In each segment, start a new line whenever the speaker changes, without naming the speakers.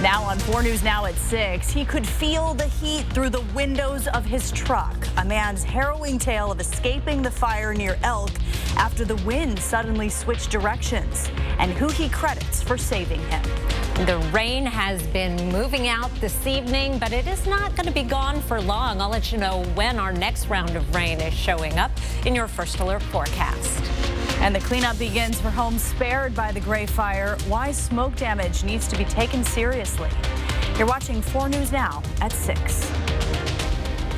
Now on 4 News Now at 6, he could feel the heat through the windows of his truck. A man's harrowing tale of escaping the fire near Elk after the wind suddenly switched directions, and who he credits for saving him.
The rain has been moving out this evening, but it is not going to be gone for long. I'll let you know when our next round of rain is showing up in your first alert forecast.
And the cleanup begins for homes spared by the Gray Fire. Why smoke damage needs to be taken seriously. You're watching 4 News Now at 6.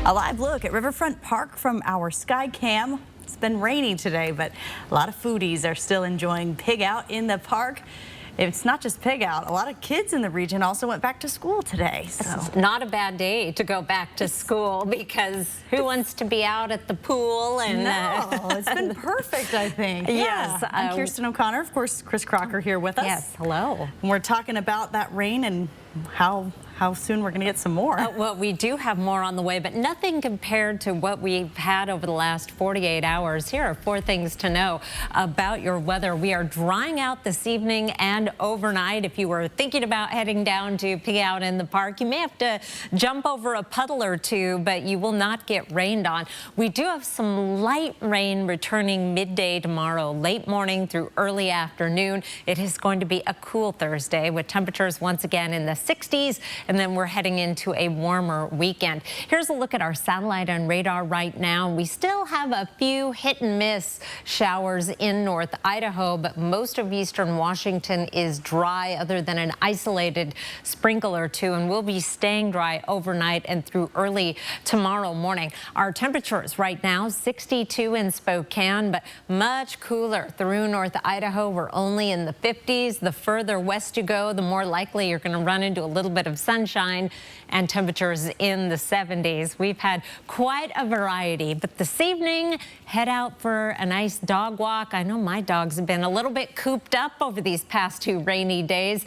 A live look at Riverfront Park from our Sky Cam. It's been rainy today, but a lot of foodies are still enjoying pig out in the park. It's not just pig out. A lot of kids in the region also went back to school today. So.
It's not a bad day to go back to school because who wants to be out at the pool? And
no, it's been perfect, I think.
Yes.
Yeah. I'm Kirsten O'Connor. Of course, Chris Crocker here with us.
Yes, hello.
And we're talking about that rain and how soon we're going to get some more.
Well, we do have more on the way, but nothing compared to what we've had over the last 48 hours. Here are 4 things to know about your weather. We are drying out this evening and overnight. If you were thinking about heading down to pig out in the park, you may have to jump over a puddle or two, but you will not get rained on. We do have some light rain returning midday tomorrow, late morning through early afternoon. It is going to be a cool Thursday with temperatures once again in the 60s. And then we're heading into a warmer weekend. Here's a look at our satellite and radar right now. We still have a few hit and miss showers in North Idaho, but most of eastern Washington is dry other than an isolated sprinkle or two, and we'll be staying dry overnight and through early tomorrow morning. Our temperatures right now 62 in Spokane, but much cooler through North Idaho. We're only in the 50s. The further west you go, the more likely you're going to run into a little bit of sunshine and temperatures in the 70s. We've had quite a variety, but this evening, head out for a nice dog walk. I know my dogs have been a little bit cooped up over these past 2 rainy days.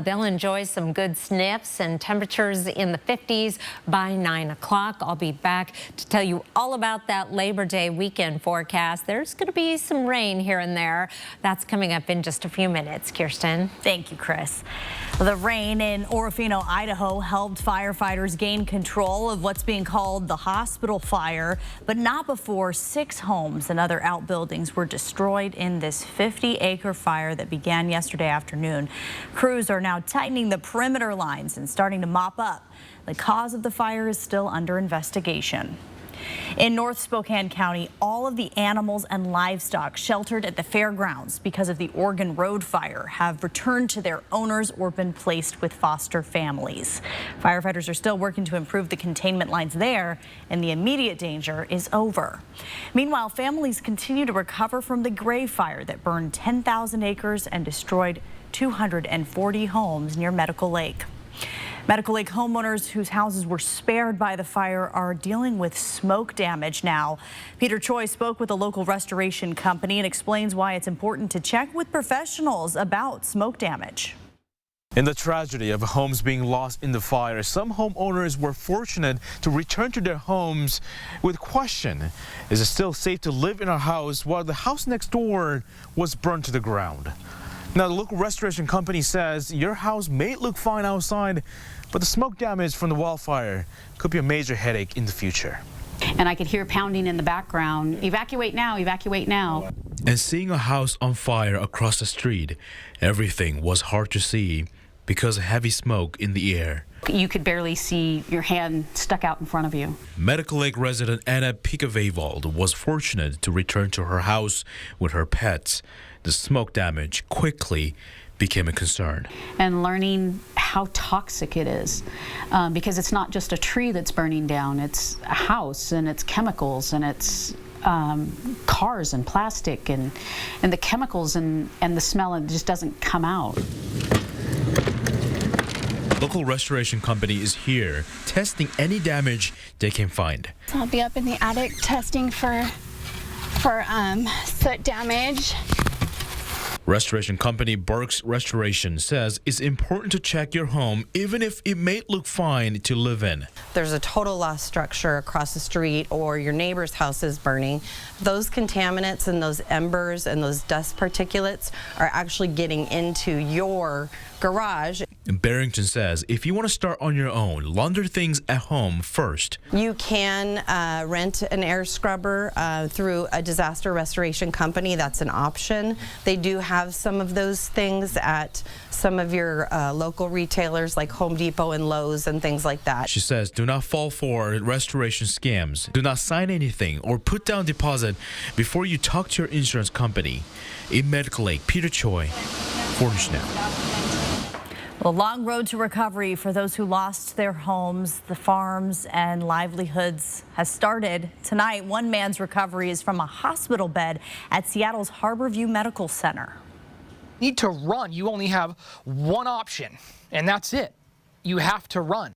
They'll enjoy some good sniffs and temperatures in the 50s by 9 o'clock. I'll be back to tell you all about that Labor Day weekend forecast. There's going to be some rain here and there. That's coming up in just a few minutes. Kirsten.
Thank you, Chris. The rain in Orofino, Idaho helped firefighters gain control of what's being called the hospital fire, but not before 6 homes and other outbuildings were destroyed in this 50-acre fire that began yesterday afternoon. Crews are now tightening the perimeter lines and starting to mop up. The cause of the fire is still under investigation. In North Spokane County, all of the animals and livestock sheltered at the fairgrounds because of the Oregon Road fire have returned to their owners or been placed with foster families. Firefighters are still working to improve the containment lines there, and the immediate danger is over. Meanwhile, families continue to recover from the Gray Fire that burned 10,000 acres and destroyed 240 homes near Medical Lake. Medical Lake homeowners whose houses were spared by the fire are dealing with smoke damage now. Peter Choi spoke with a local restoration company and explains why it's important to check with professionals about smoke damage.
In the tragedy of homes being lost in the fire, some homeowners were fortunate to return to their homes with question. Is it still safe to live in our house while the house next door was burned to the ground? Now, the local restoration company says your house may look fine outside, but the smoke damage from the wildfire could be a major headache in the future.
And I could hear pounding in the background, evacuate now, evacuate now.
And seeing a house on fire across the street, everything was hard to see because of heavy smoke in the air.
You could barely see your hand stuck out in front of you.
Medical Lake resident Anna Pikavevald was fortunate to return to her house with her pets. The smoke damage quickly became a concern.
And learning how toxic it is, because it's not just a tree that's burning down, it's a house and it's chemicals and it's cars and plastic and the chemicals and the smell, and it just doesn't come out.
Local restoration company is here testing any damage they can find.
I'll be up in the attic testing for soot damage.
Restoration company Burke's Restoration says it's important to check your home even if it may look fine to live in.
There's a total lost structure across the street or your neighbor's house is burning. Those contaminants and those embers and those dust particulates are actually getting into your garage.
Barrington says if you want to start on your own, launder things at home first.
You can rent an air scrubber through a disaster restoration company. That's an option. They do have some of those things at some of your local retailers like Home Depot and Lowe's and things like that.
She says do not fall for restoration scams. Do not sign anything or put down deposit before you talk to your insurance company. In Medical Lake, Peter Choi, 4 News Now.
A long road to recovery for those who lost their homes, the farms, and livelihoods has started. Tonight, one man's recovery is from a hospital bed at Seattle's Harborview Medical Center.
Need to run. You only have one option, and that's it. You have to run.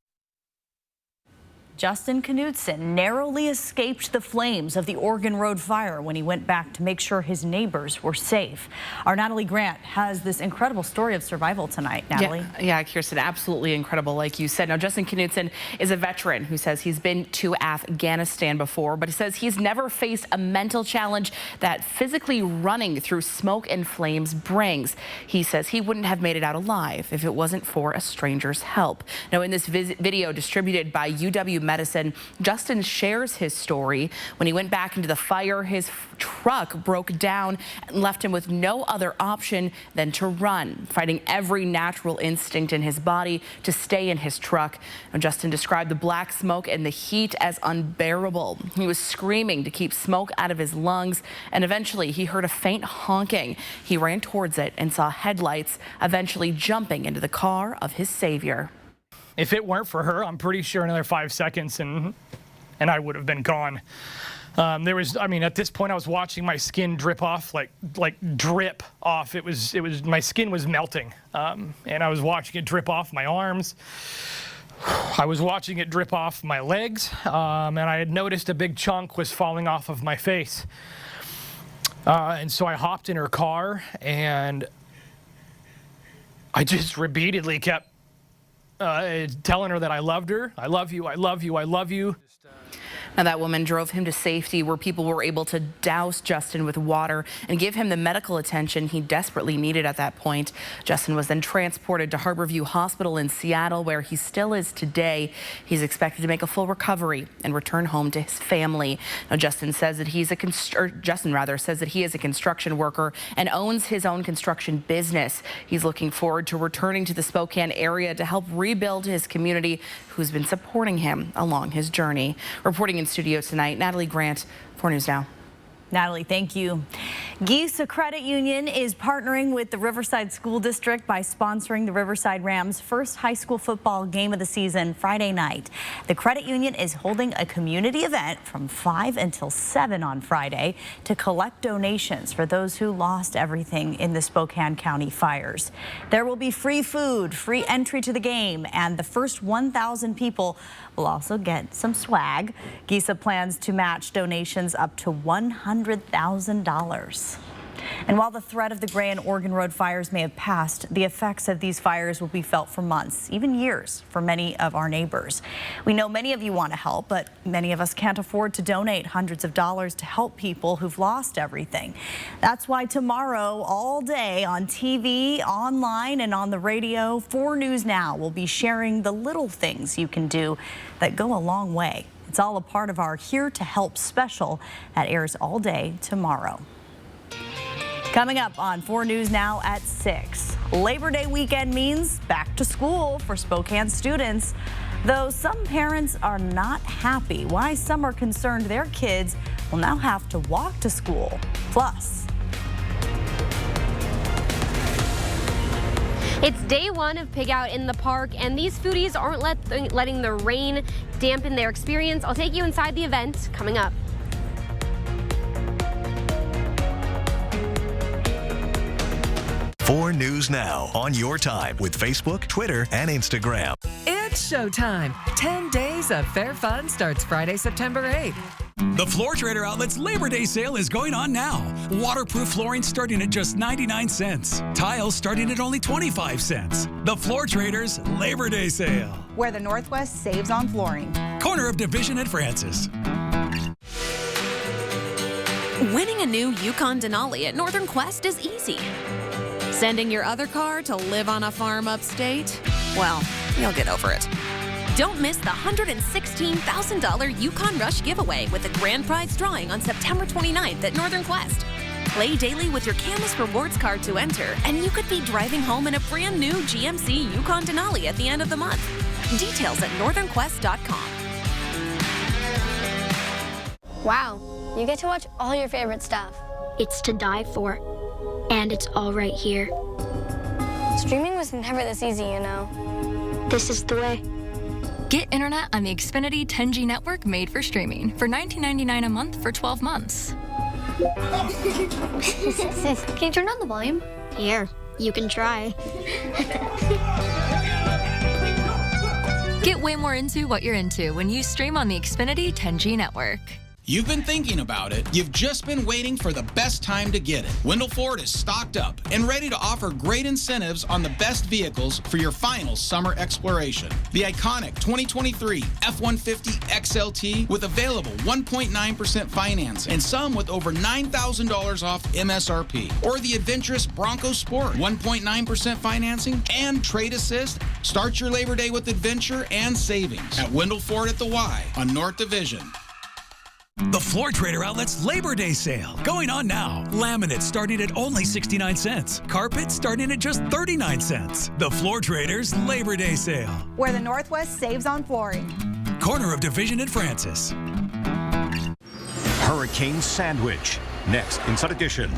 Justin Knudsen narrowly escaped the flames of the Oregon Road fire when he went back to make sure his neighbors were safe. Our Natalie Grant has this incredible story of survival tonight. Natalie?
Yeah, Kirsten, absolutely incredible, like you said. Now, Justin Knudsen is a veteran who says he's been to Afghanistan before, but he says he's never faced a mental challenge that physically running through smoke and flames brings. He says he wouldn't have made it out alive if it wasn't for a stranger's help. Now, in this video distributed by UW Medicine, Justin shares his story. When he went back into the fire, his truck broke down and left him with no other option than to run, fighting every natural instinct in his body to stay in his truck. Now, Justin described the black smoke and the heat as unbearable. He was screaming to keep smoke out of his lungs, and eventually he heard a faint honking. He ran towards it and saw headlights, eventually jumping into the car of his savior.
If it weren't for her, I'm pretty sure another 5 seconds and I would have been gone. At this point I was watching my skin drip off, like drip off. It was my skin was melting. And I was watching it drip off my arms. I was watching it drip off my legs. And I had noticed a big chunk was falling off of my face. And so I hopped in her car and I just repeatedly kept telling her that I loved her. I love you, I love you, I love you.
Now, that woman drove him to safety where people were able to douse Justin with water and give him the medical attention he desperately needed at that point. Justin was then transported to Harborview Hospital in Seattle, where he still is today. He's expected to make a full recovery and return home to his family. Now, Justin says that he is a construction worker and owns his own construction business. He's looking forward to returning to the Spokane area to help rebuild his community, who's been supporting him along his journey. Reporting in studio tonight, Natalie Grant, 4 News Now.
Natalie, thank you. Giesa Credit Union is partnering with the Riverside School District by sponsoring the Riverside Rams' first high school football game of the season Friday night. The credit union is holding a community event from 5 until 7 on Friday to collect donations for those who lost everything in the Spokane County fires. There will be free food, free entry to the game, and the first 1,000 people will also get some swag. Giesa plans to match donations up to $100,000. And while the threat of the Gray and Oregon Road fires may have passed, the effects of these fires will be felt for months, even years, for many of our neighbors. We know many of you want to help, but many of us can't afford to donate hundreds of dollars to help people who've lost everything. That's why tomorrow, all day on TV, online, and on the radio, 4 News Now will be sharing the little things you can do that go a long way. It's all a part of our Here to Help special that airs all day tomorrow. Coming up on 4 News Now at 6. Labor Day weekend means back to school for Spokane students, though some parents are not happy. Why some are concerned their kids will now have to walk to school. Plus,
it's day one of Pig Out in the Park, and these foodies aren't letting the rain dampen their experience. I'll take you inside the event coming up.
4 News Now on your time with Facebook, Twitter, and Instagram.
It's showtime. 10 days of fair fun starts Friday, September 8th. The Floor Trader Outlet's Labor Day sale is going on now. Waterproof flooring starting at just 99 cents. Tiles starting at only 25 cents. The Floor Trader's Labor Day sale.
Where the Northwest saves on flooring.
Corner of Division at Francis.
Winning a new Yukon Denali at Northern Quest is easy. Sending your other car to live on a farm upstate? Well, you'll get over it. Don't miss the $116,000 Yukon Rush giveaway with a grand prize drawing on September 29th at Northern Quest. Play daily with your Camus Rewards card to enter, and you could be driving home in a brand new GMC Yukon Denali at the end of the month. Details at northernquest.com.
Wow, you get to watch all your favorite stuff. It's to die for, and it's all right here. Streaming was never this easy, you know. This is the way.
Get internet on the Xfinity 10G network made for streaming for $19.99 a month for 12 months.
Can you turn down the volume? Here, you can try.
Get way more into what you're into when you stream on the Xfinity 10G network.
You've been thinking about it. You've just been waiting for the best time to get it. Wendell Ford is stocked up and ready to offer great incentives on the best vehicles for your final summer exploration. The iconic 2023 F-150 XLT with available 1.9% finance and some with over $9,000 off MSRP. Or the adventurous Bronco Sport, 1.9% financing and trade assist. Start your Labor Day with adventure and savings at Wendell Ford at the Y on North Division.
The Floor Trader Outlet's Labor Day sale going on now. Laminate starting at only 69 cents. Carpet starting at just 39 cents. The Floor Trader's Labor Day sale.
Where the Northwest saves on flooring.
Corner of Division at Francis.
Hurricane Sandwich. Next, Inside Edition.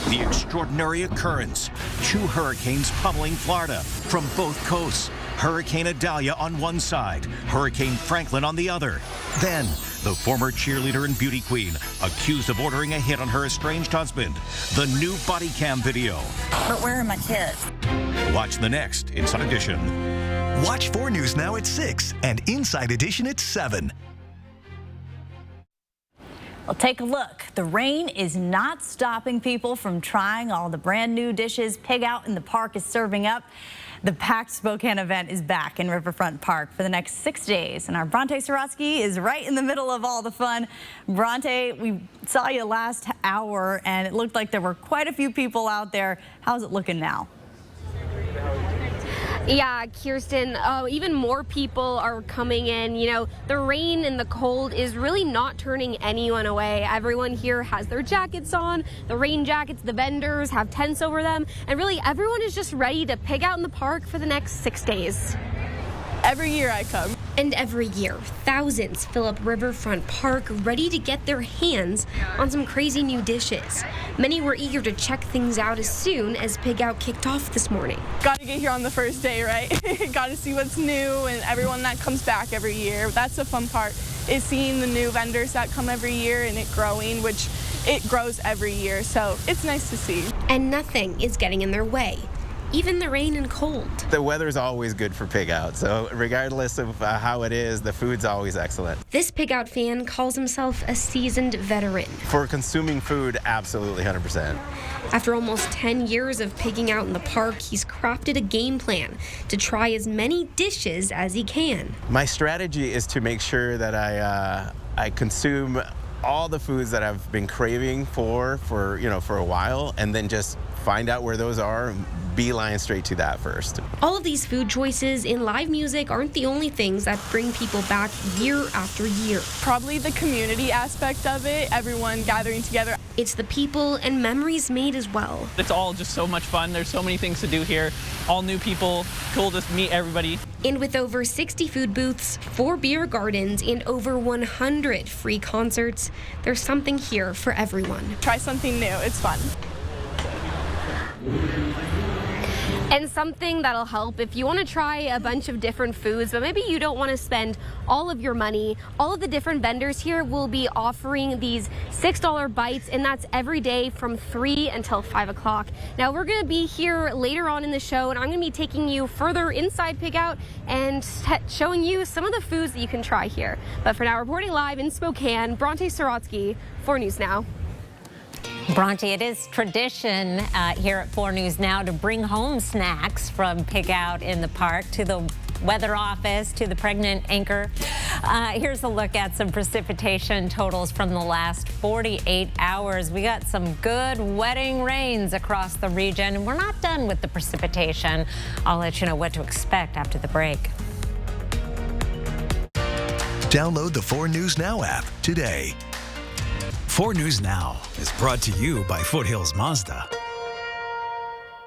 The extraordinary occurrence. 2 hurricanes pummeling Florida from both coasts. Hurricane Idalia on one side, Hurricane Franklin on the other. Then, the former cheerleader and beauty queen accused of ordering a hit on her estranged husband. The new body cam video.
But where are my kids?
Watch the next Inside Edition.
Watch 4 News now at 6 and Inside Edition at 7.
Well, take a look. The rain is not stopping people from trying all the brand new dishes Pig Out in the Park is serving up. The packed Spokane event is back in Riverfront Park for the next 6 days, and our Bronte Sorotsky is right in the middle of all the fun. Bronte, we saw you last hour, and it looked like there were quite a few people out there. How's it looking now?
Yeah, Kirsten, even more people are coming in. You know, the rain and the cold is really not turning anyone away. Everyone here has their jackets on, the rain jackets, the vendors have tents over them, and really everyone is just ready to pig out in the park for the next 6 days.
Every year I come.
And every year, thousands fill up Riverfront Park ready to get their hands on some crazy new dishes. Many were eager to check things out as soon as Pig Out kicked off this morning.
Got to get here on the first day, right? Got to see what's new and everyone that comes back every year. That's the fun part, is seeing the new vendors that come every year and it growing, which it grows every year, so it's nice to see.
And nothing is getting in their way. Even the rain and cold.
The weather's always good for Pig Out, so regardless of how it is, the food's always excellent.
This Pig Out fan calls himself a seasoned veteran.
For consuming food, absolutely 100%.
After almost 10 years of pigging out in the park, he's crafted a game plan to try as many dishes as he can.
My strategy is to make sure that I consume all the foods that I've been craving for a while, and then just find out where those are, beeline straight to that first.
All of these food choices and live music aren't the only things that bring people back year after year.
Probably the community aspect of it, everyone gathering together.
It's the people and memories made as well.
It's all just so much fun. There's so many things to do here. All new people, cool to meet everybody.
And with over 60 food booths, 4 beer gardens, and over 100 free concerts, there's something here for everyone.
Try something new, it's fun.
And something that'll help if you want to try a bunch of different foods, but maybe you don't want to spend all of your money. All of the different vendors here will be offering these $6 bites, and that's every day from 3 until 5 o'clock. Now, we're going to be here later on in the show, and I'm going to be taking you further inside Pig Out and showing you some of the foods that you can try here. But for now, reporting live in Spokane, Bronte Sorotsky, 4 News Now.
Bronte, it is tradition here at 4 News Now to bring home snacks from Pig Out in the Park to the weather office, to the pregnant anchor. Here's a look at some precipitation totals from the last 48 hours. We got some good wetting rains across the region, and we're not done with the precipitation. I'll let you know what to expect after the break.
Download the 4 News Now app today.
4 News Now is brought to you by Foothills Mazda.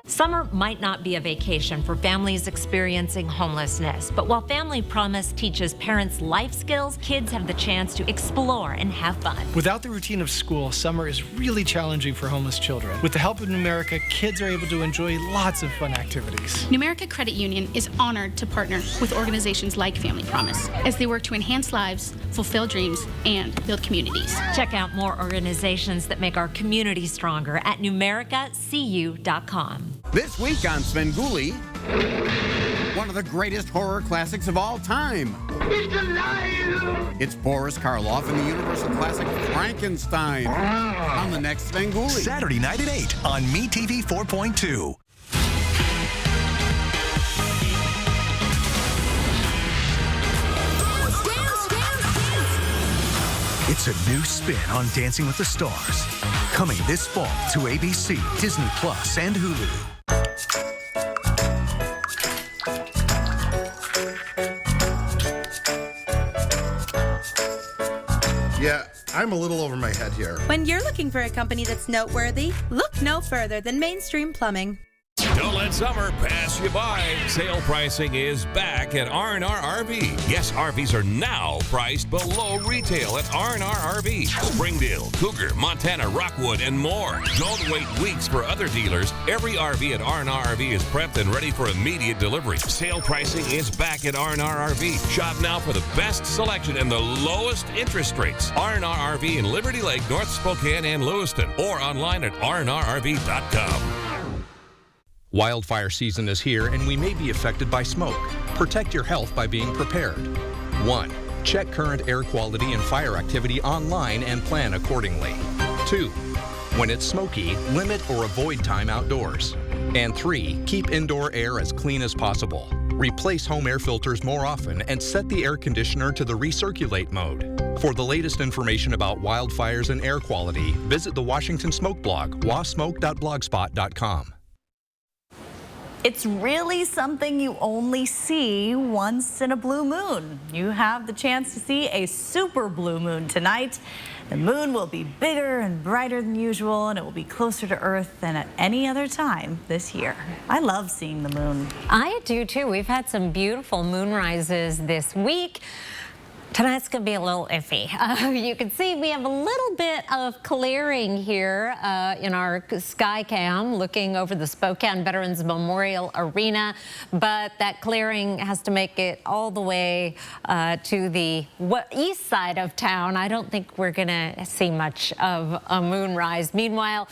Summer might not be a vacation for families experiencing homelessness, but while Family Promise teaches parents life skills, kids have the chance to explore and have fun.
Without the routine of school, summer is really challenging for homeless children. With the help of Numerica, kids are able to enjoy lots of fun activities.
Numerica Credit Union is honored to partner with organizations like Family Promise as they work to enhance lives, fulfill dreams, and build communities.
Check out more organizations that make our community stronger at numericacu.com.
This week on Svengoolie, one of the greatest horror classics of all time. It's alive! It's Boris Karloff and the Universal classic Frankenstein on the next Svengoolie.
Saturday night at 8 on MeTV 4.2. It's a new spin on Dancing with the Stars. Coming this fall to ABC, Disney Plus, and Hulu.
Yeah, I'm a little over my head here.
When you're looking for a company that's noteworthy, look no further than Mainstream Plumbing.
Don't let summer pass you by. Sale pricing is back at R&R RV. Yes, RVs are now priced below retail at R&R RV. Springdale, Cougar, Montana, Rockwood, and more. Don't wait weeks for other dealers. Every RV at R&R RV is prepped and ready for immediate delivery. Sale pricing is back at R&R RV. Shop now for the best selection and the lowest interest rates. R&R RV in Liberty Lake, North Spokane, and Lewiston, or online at rnrrv.com.
Wildfire season is here, and we may be affected by smoke. Protect your health by being prepared. 1. Check current air quality and fire activity online and plan accordingly. 2. When it's smoky, limit or avoid time outdoors. And 3. Keep indoor air as clean as possible. Replace home air filters more often and set the air conditioner to the recirculate mode. For the latest information about wildfires and air quality, visit the Washington Smoke blog, wasmoke.blogspot.com.
It's really something you only see once in a blue moon. You have the chance to see a super blue moon tonight. The moon will be bigger and brighter than usual, and it will be closer to Earth than at any other time this year. I love seeing the moon.
I do too. We've had some beautiful moonrises this week. Tonight's going to be a little iffy. You can see we have a little bit of clearing here in our sky cam looking over the Spokane Veterans Memorial Arena, but that clearing has to make it all the way to the east side of town. I don't think we're going to see much of a moonrise. Meanwhile,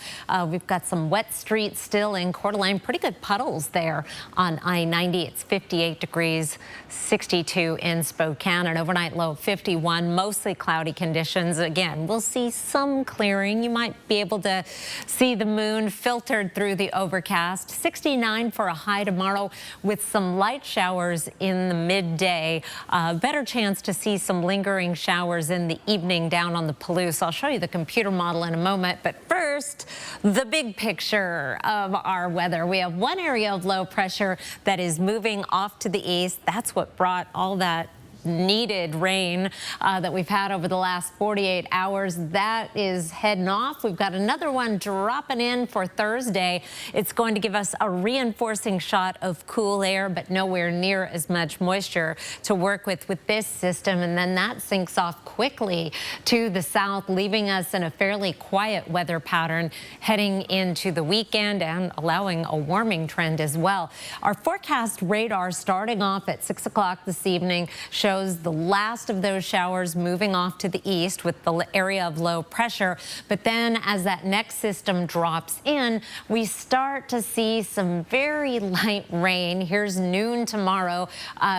we've got some wet streets still in Coeur d'Alene. Pretty good puddles there on I-90. It's 58 degrees, 62 in Spokane, an overnight low 51, mostly cloudy conditions. Again, we'll see some clearing. You might be able to see the moon filtered through the overcast. 69 for a high tomorrow with some light showers in the midday. Better chance to see some lingering showers in the evening down on the Palouse. I'll show you the computer model in a moment, but first, the big picture of our weather. We have one area of low pressure that is moving off to the east. That's what brought all that needed rain that we've had over the last 48 hours. That is heading off. We've got another one dropping in for Thursday. It's going to give us a reinforcing shot of cool air, but nowhere near as much moisture to work with this system. And then that sinks off quickly to the south, leaving us in a fairly quiet weather pattern heading into the weekend and allowing a warming trend as well. Our forecast radar starting off at 6 o'clock this evening shows the last of those showers moving off to the east with the area of low pressure. But then as that next system drops in, we start to see some very light rain. Here's noon tomorrow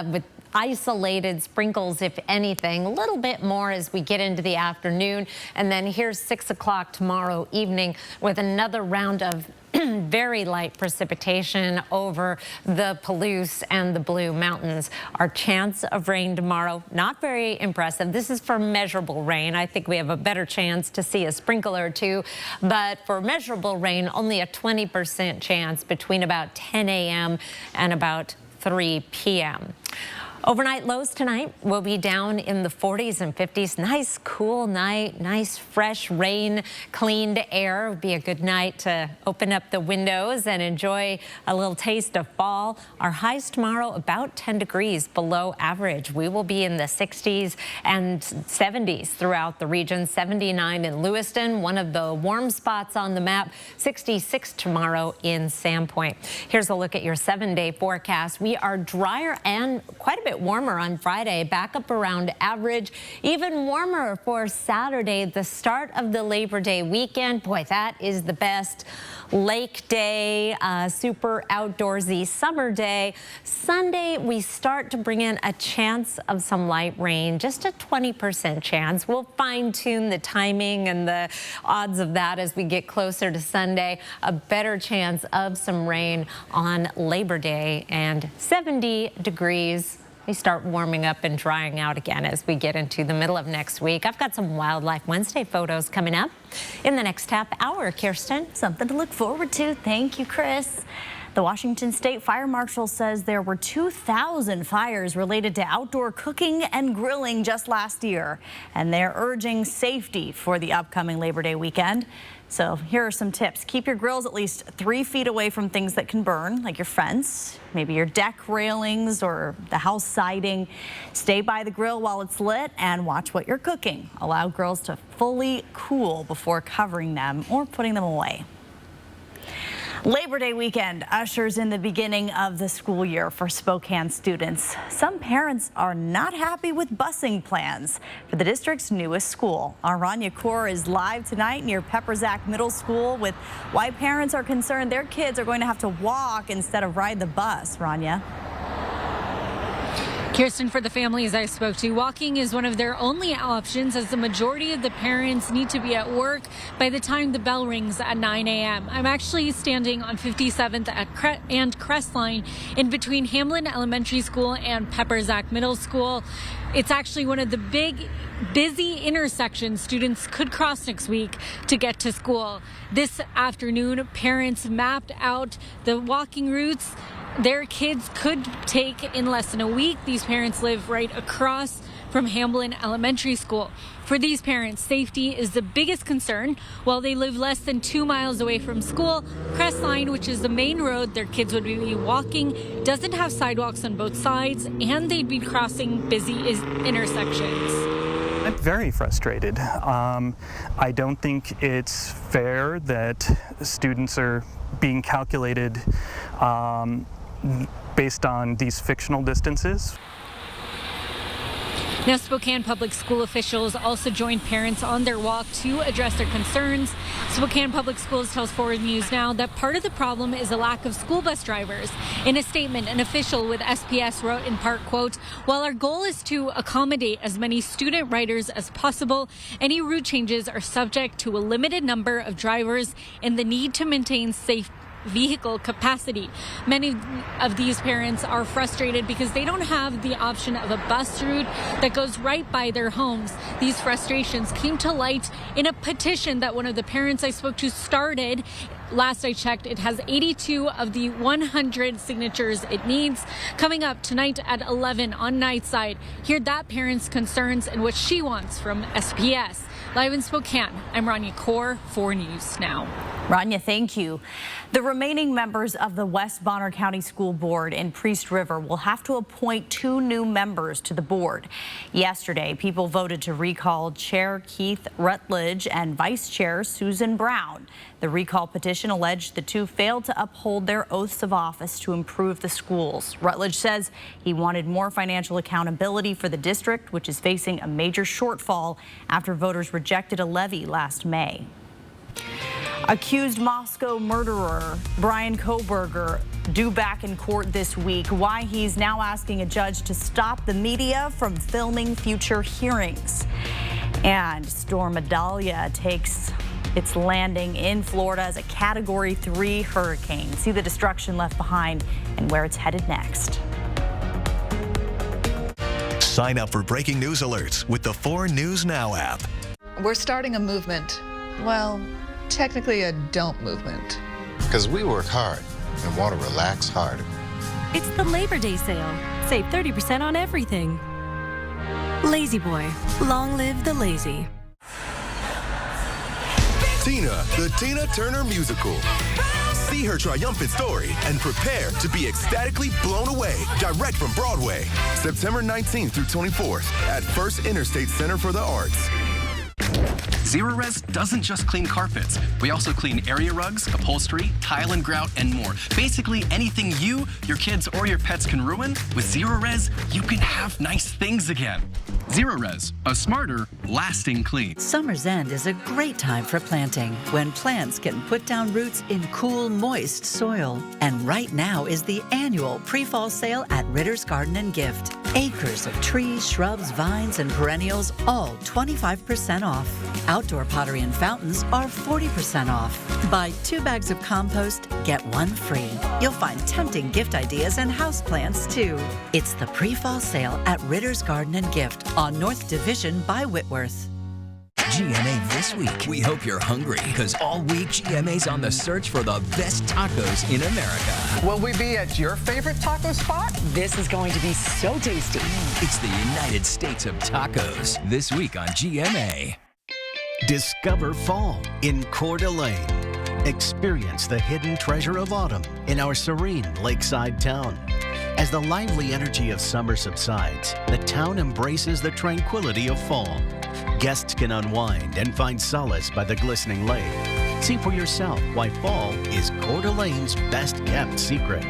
with isolated sprinkles, if anything, a little bit more as we get into the afternoon. And then here's 6 o'clock tomorrow evening with another round of very light precipitation over the Palouse and the Blue Mountains. Our chance of rain tomorrow, not very impressive. This is for measurable rain. I think we have a better chance to see a sprinkle or two, but for measurable rain, only a 20% chance between about 10 a.m. and about 3 p.m. Overnight lows tonight will be down in the 40s and 50s. Nice cool night, nice fresh rain, cleaned air. It would be a good night to open up the windows and enjoy a little taste of fall. Our highs tomorrow about 10 degrees below average. We will be in the 60s and 70s throughout the region. 79 in Lewiston, one of the warm spots on the map. 66 tomorrow in Sandpoint. Here's a look at your 7-day forecast. We are drier and quite a bit warmer on Friday, back up around average, even warmer for Saturday, the start of the Labor Day weekend. Boy, that is the best lake day, super outdoorsy summer day. Sunday, we start to bring in a chance of some light rain, just a 20% chance. We'll fine tune the timing and the odds of that as we get closer to Sunday. A better chance of some rain on Labor Day and 70 degrees. We start warming up and drying out again as we get into the middle of next week. I've got some Wildlife Wednesday photos coming up in the next half hour. Kirsten,
something to look forward to. Thank you, Chris. The Washington State Fire Marshal says there were 2,000 fires related to outdoor cooking and grilling just last year, and they're urging safety for the upcoming Labor Day weekend. So here are some tips. Keep your grills at least 3 feet away from things that can burn, like your fence, maybe your deck railings or the house siding. Stay by the grill while it's lit and watch what you're cooking. Allow grills to fully cool before covering them or putting them away. Labor Day weekend ushers in the beginning of the school year for Spokane students. Some parents are not happy with busing plans for the district's newest school. Our Rania Kaur is live tonight near Pepperzak Middle School with why parents are concerned their kids are going to have to walk instead of ride the bus. Rania.
Kirsten, for the families I spoke to, walking is one of their only options as the majority of the parents need to be at work by the time the bell rings at 9 a.m. I'm actually standing on 57th and Crestline in between Hamlin Elementary School and Pepperzak Middle School. It's actually one of the big, busy intersections students could cross next week to get to school. This afternoon, parents mapped out the walking routes their kids could take in less than a week. These parents live right across from Hamlin Elementary School. For these parents, safety is the biggest concern. While they live less than 2 miles away from school, Crestline, which is the main road their kids would be walking, doesn't have sidewalks on both sides, and they'd be crossing busy intersections.
I'm very frustrated. I don't think it's fair that students are being calculated based on these fictional distances.
Now, Spokane Public School officials also joined parents on their walk to address their concerns. Spokane Public Schools tells 4 News Now that part of the problem is a lack of school bus drivers. In a statement, an official with SPS wrote in part, quote, "While our goal is to accommodate as many student riders as possible, any route changes are subject to a limited number of drivers and the need to maintain safe vehicle capacity." Many of these parents are frustrated because they don't have the option of a bus route that goes right by their homes. These frustrations came to light in a petition that one of the parents I spoke to started Last I checked, it has 82 of the 100 signatures it needs. Coming up tonight at 11 on Nightside, hear that parent's concerns and what she wants from SPS. Live in Spokane, I'm Rania Kaur, 4 News Now.
Rania, thank you. The remaining members of the West Bonner County School Board in Priest River will have to appoint 2 new members to the board. Yesterday, people voted to recall Chair Keith Rutledge and Vice Chair Susan Brown. The recall petition alleged the 2 failed to uphold their oaths of office to improve the schools. Rutledge says he wanted more financial accountability for the district, which is facing a major shortfall after voters rejected a levy last May. Accused Moscow murderer Brian Kohberger due back in court this week. Why he's now asking a judge to stop the media from filming future hearings. And Storm Idalia takes its landing in Florida as a Category 3 hurricane. See the destruction left behind and where it's headed next.
Sign up for breaking news alerts with the 4 News Now app.
We're starting a movement. Well, technically a don't movement.
Because we work hard and want to relax harder.
It's the Labor Day sale. Save 30% on everything. Lazy Boy. Long live the lazy.
Tina, the Tina Turner Musical. See her triumphant story and prepare to be ecstatically blown away direct from Broadway. September 19th through 24th at First Interstate Center for the Arts.
Zero-Res doesn't just clean carpets. We also clean area rugs, upholstery, tile and grout, and more. Basically anything you, your kids, or your pets can ruin, with Zero-Res, you can have nice things again. Zero-Res, a smarter, lasting clean.
Summer's end is a great time for planting, when plants can put down roots in cool, moist soil. And right now is the annual pre-fall sale at Ritter's Garden & Gift. Acres of trees, shrubs, vines, and perennials, all 25% off. Outdoor pottery and fountains are 40% off. Buy 2 bags of compost, get 1 free. You'll find tempting gift ideas and houseplants too. It's the pre-fall sale at Ritter's Garden & Gift on North Division by Whitworth.
GMA this week. We hope you're hungry, because all week GMA's on the search for the best tacos in America.
Will we be at your favorite taco spot?
This is going to be so tasty. It's the United States of Tacos this week on GMA.
Discover fall in Coeur d'Alene. Experience the hidden treasure of autumn in our serene lakeside town. As the lively energy of summer subsides, the town embraces the tranquility of fall. Guests can unwind and find solace by the glistening lake. See for yourself why fall is Coeur d'Alene's best-kept secret.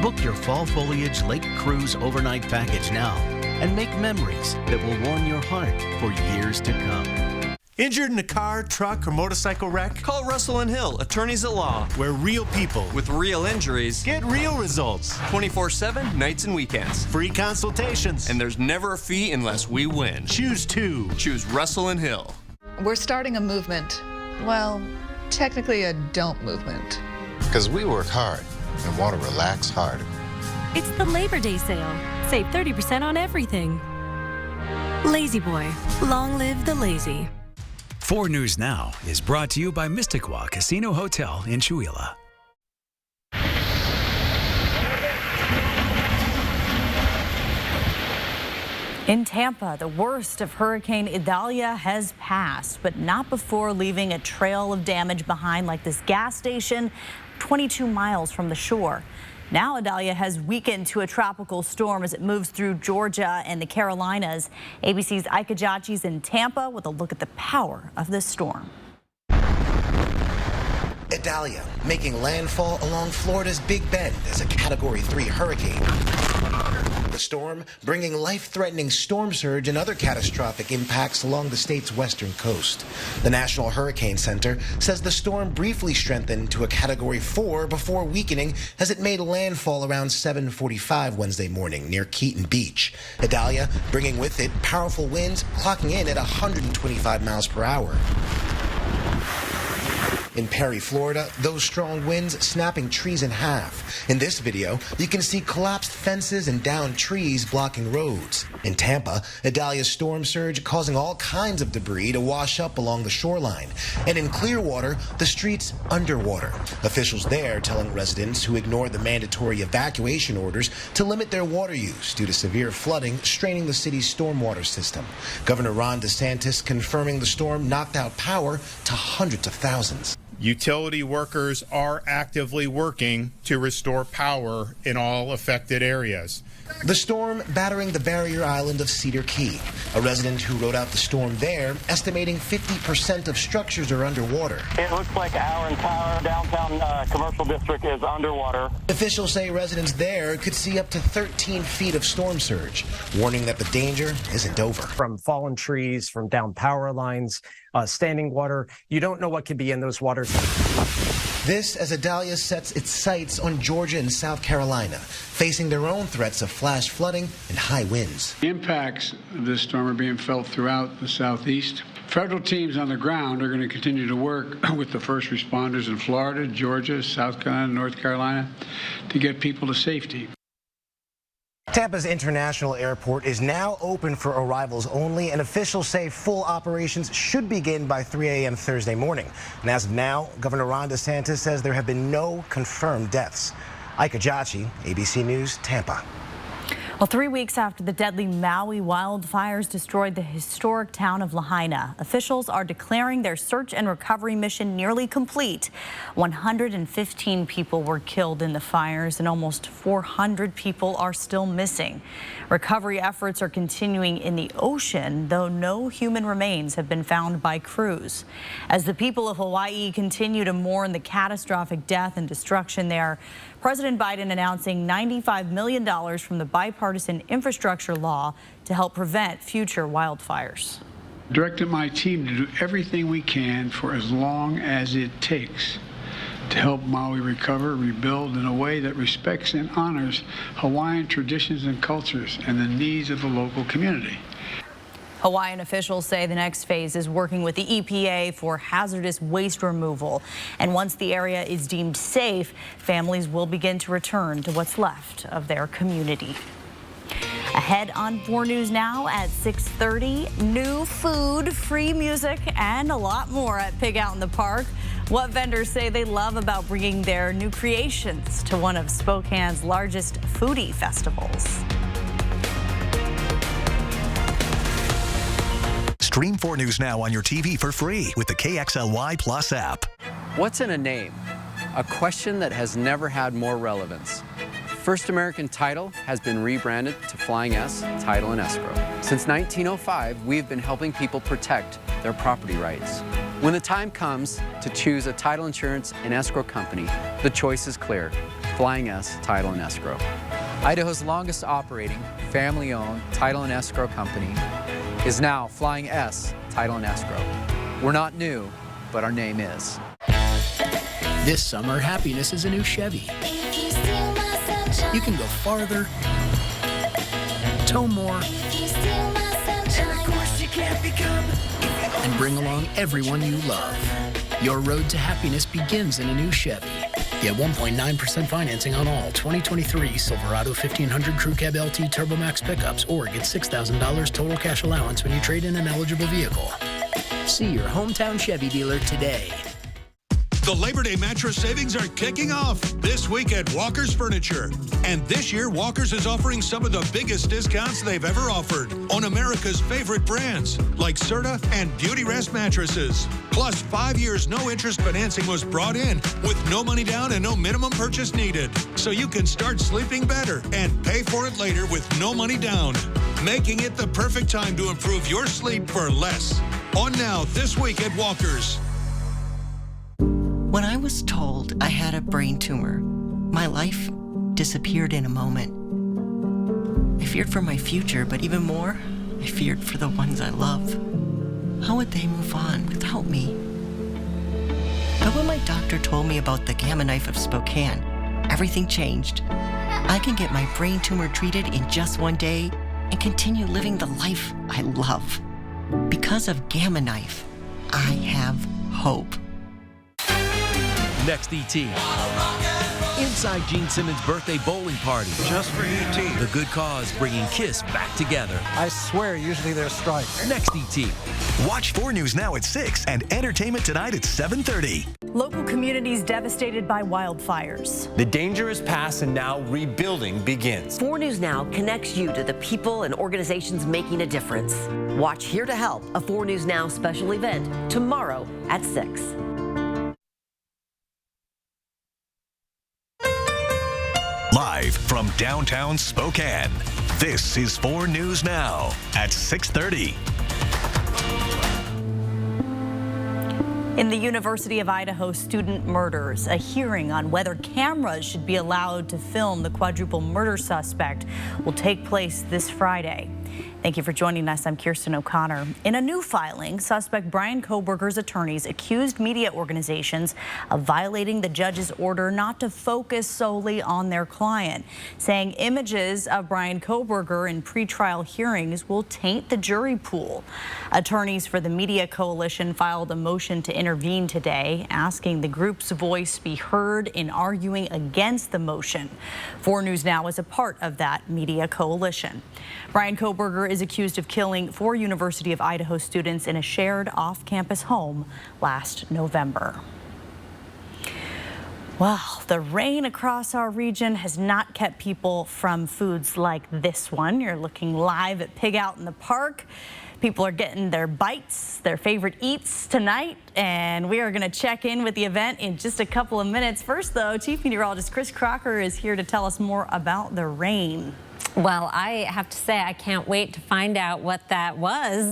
Book your fall foliage lake cruise overnight package now and make memories that will warm your heart for years to come.
Injured in a car, truck, or motorcycle wreck? Call Russell & Hill, attorneys at law, where real people with real injuries get real results. 24/7, nights and weekends. Free consultations. And there's never a fee unless we win. Choose 2. Choose Russell & Hill.
We're starting a movement. Well, technically a don't movement.
Because we work hard and want to relax harder.
It's the Labor Day sale. Save 30% on everything. Lazy Boy. Long live the lazy.
4 News Now is brought to you by Mysticwa Casino Hotel in Chewelah.
In Tampa, the worst of Hurricane Idalia has passed, but not before leaving a trail of damage behind, like this gas station 22 miles from the shore. Now Idalia has weakened to a tropical storm as it moves through Georgia and the Carolinas. ABC's Ika Jachi's in Tampa with a look at the power of this storm.
Idalia making landfall along Florida's Big Bend as a Category 3 hurricane. The storm bringing life-threatening storm surge and other catastrophic impacts along the state's western coast. The National Hurricane Center says the storm briefly strengthened to a Category 4 before weakening as it made landfall around 7:45 Wednesday morning near Keaton Beach. Idalia bringing with it powerful winds clocking in at 125 miles per hour. In Perry, Florida, those strong winds snapping trees in half. In this video, you can see collapsed fences and downed trees blocking roads. In Tampa, Idalia's storm surge causing all kinds of debris to wash up along the shoreline. And in Clearwater, the streets underwater. Officials there telling residents who ignored the mandatory evacuation orders to limit their water use due to severe flooding straining the city's stormwater system. Governor Ron DeSantis confirming the storm knocked out power to hundreds of thousands.
Utility workers are actively working to restore power in all affected areas.
The storm battering the barrier island of Cedar Key. A resident who wrote out the storm there, estimating 50% of structures are underwater.
It looks like our entire downtown commercial district is underwater.
Officials say residents there could see up to 13 feet of storm surge, warning that the danger isn't over.
From fallen trees, from down power lines, standing water, you don't know what could be in those waters.
This as Idalia sets its sights on Georgia and South Carolina, facing their own threats of flash flooding and high winds.
The impacts of this storm are being felt throughout the southeast. Federal teams on the ground are going to continue to work with the first responders in Florida, Georgia, South Carolina, North Carolina to get people to safety.
Tampa's International Airport is now open for arrivals only, and officials say full operations should begin by 3 a.m. Thursday morning. And as of now, Governor Ron DeSantis says there have been no confirmed deaths. Ike Ajachi, ABC News, Tampa.
Well, 3 weeks after the deadly Maui wildfires destroyed the historic town of Lahaina, officials are declaring their search and recovery mission nearly complete. 115 people were killed in the fires and almost 400 people are still missing. Recovery efforts are continuing in the ocean, though no human remains have been found by crews. As the people of Hawaii continue to mourn the catastrophic death and destruction there, President Biden announcing $95 million from the bipartisan infrastructure law to help prevent future wildfires.
Directed my team to do everything we can for as long as it takes to help Maui recover, rebuild in a way that respects and honors Hawaiian traditions and cultures and the needs of the local community.
Hawaiian officials say the next phase is working with the EPA for hazardous waste removal. And once the area is deemed safe, families will begin to return to what's left of their community. Ahead on 4 News Now at 6:30, new food, free music, and a lot more at Pig Out in the Park. What vendors say they love about bringing their new creations to one of Spokane's largest foodie festivals.
Stream 4 News Now on your TV for free with the KXLY Plus app.
What's in a name? A question that has never had more relevance. First American Title has been rebranded to Flying S Title and Escrow. Since 1905, we've been helping people protect their property rights. When the time comes to choose a title insurance and escrow company, the choice is clear: Flying S Title and Escrow. Idaho's longest operating, family-owned title and escrow company is now Flying S Title and Escrow. We're not new, but our name is.
This summer, happiness is a new Chevy. You can go farther, tow more, and of course you can't become, and bring along everyone you love. Your road to happiness begins in a new Chevy. Get 1.9% financing on all 2023 Silverado 1500 Crew Cab LT Turbo Max pickups, or get $6,000 total cash allowance when you trade in an eligible vehicle. See your hometown Chevy dealer today.
The Labor Day mattress savings are kicking off this week at Walker's Furniture. And this year, Walker's is offering some of the biggest discounts they've ever offered on America's favorite brands like Serta and Beauty Rest mattresses. Plus, 5 years no-interest financing was brought in with no money down and no minimum purchase needed. So you can start sleeping better and pay for it later with no money down, making it the perfect time to improve your sleep for less. On now this week at Walker's.
When I was told I had a brain tumor, my life disappeared in a moment. I feared for my future, but even more, I feared for the ones I love. How would they move on without me? But when my doctor told me about the Gamma Knife of Spokane, everything changed. I can get my brain tumor treated in just 1 day and continue living the life I love. Because of Gamma Knife, I have hope.
Next, E.T. Inside Gene Simmons' birthday bowling party.
Just for E.T.
The Good Cause bringing KISS back together.
I swear, usually there's strikes.
Next, E.T.
Watch 4 News Now at 6 and Entertainment Tonight at 7:30.
Local communities devastated by wildfires.
The danger is past and now rebuilding begins.
4 News Now connects you to the people and organizations making a difference. Watch Here to Help, a 4 News Now special event tomorrow at 6.
Live from downtown Spokane, this is 4 News Now at 6:30.
In the University of Idaho student murders, a hearing on whether cameras should be allowed to film the quadruple murder suspect will take place this Friday. Thank you for joining us. I'm Kirsten O'Connor. In a new filing, suspect Brian Kohberger's attorneys accused media organizations of violating the judge's order not to focus solely on their client, saying images of Brian Kohberger in pretrial hearings will taint the jury pool. Attorneys for the Media Coalition filed a motion to intervene today, asking the group's voice be heard in arguing against the motion. 4 News Now is a part of that Media Coalition. Brian Kohberger is accused of killing 4 University of Idaho students in a shared off-campus home last November. Well, the rain across our region has not kept people from foods like this one. You're looking live at Pig Out in the Park. People are getting their bites, their favorite eats tonight, and we are going to check in with the event in just a couple of minutes. First, though, Chief Meteorologist Chris Crocker is here to tell us more about the rain.
Well, I have to say I can't wait to find out what that was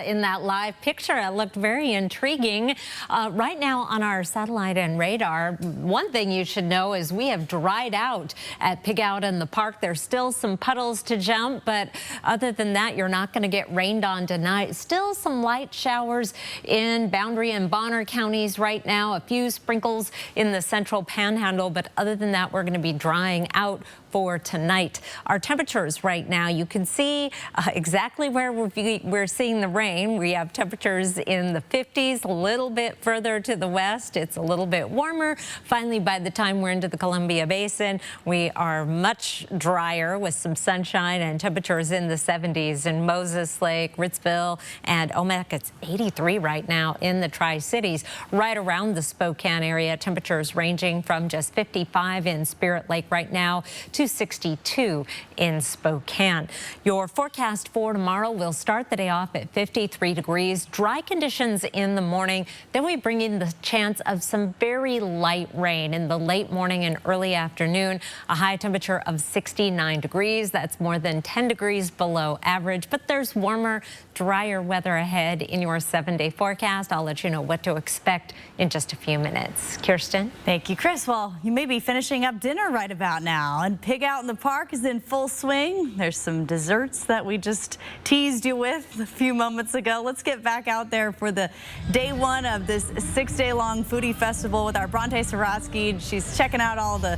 in that live picture. It looked very intriguing. Right now on our satellite and radar, one thing you should know is we have dried out at Pig Out in the Park. There's still some puddles to jump, but other than that, you're not going to get rained on tonight. Still some light showers in Boundary and Bonner counties right now, a few sprinkles in the central panhandle, but other than that, we're going to be drying out for tonight. Our temperatures right now, you can see exactly where we're seeing the rain. We have temperatures in the 50s, a little bit further to the west. It's a little bit warmer. Finally, by the time we're into the Columbia Basin, we are much drier with some sunshine and temperatures in the 70s in Moses Lake, Ritzville, and Omak. It's 83 right now in the Tri-Cities. Right around the Spokane area, temperatures ranging from just 55 in Spirit Lake right now to 62 in Spokane. Your forecast for tomorrow will start the day off at 53 degrees. Dry conditions in the morning. Then we bring in the chance of some very light rain in the late morning and early afternoon. A high temperature of 69 degrees. That's more than 10 degrees below average, but there's warmer, drier weather ahead in your 7-day forecast. I'll let you know what to expect in just a few minutes. Kirsten?
Thank you, Chris. Well, you may be finishing up dinner right about now, and Pig Out in the Park is in full swing. There's some desserts that we just teased you with a few moments ago. Let's get back out there for the day one of this 6-day-long foodie festival with our Bronte Saratsky. She's checking out all the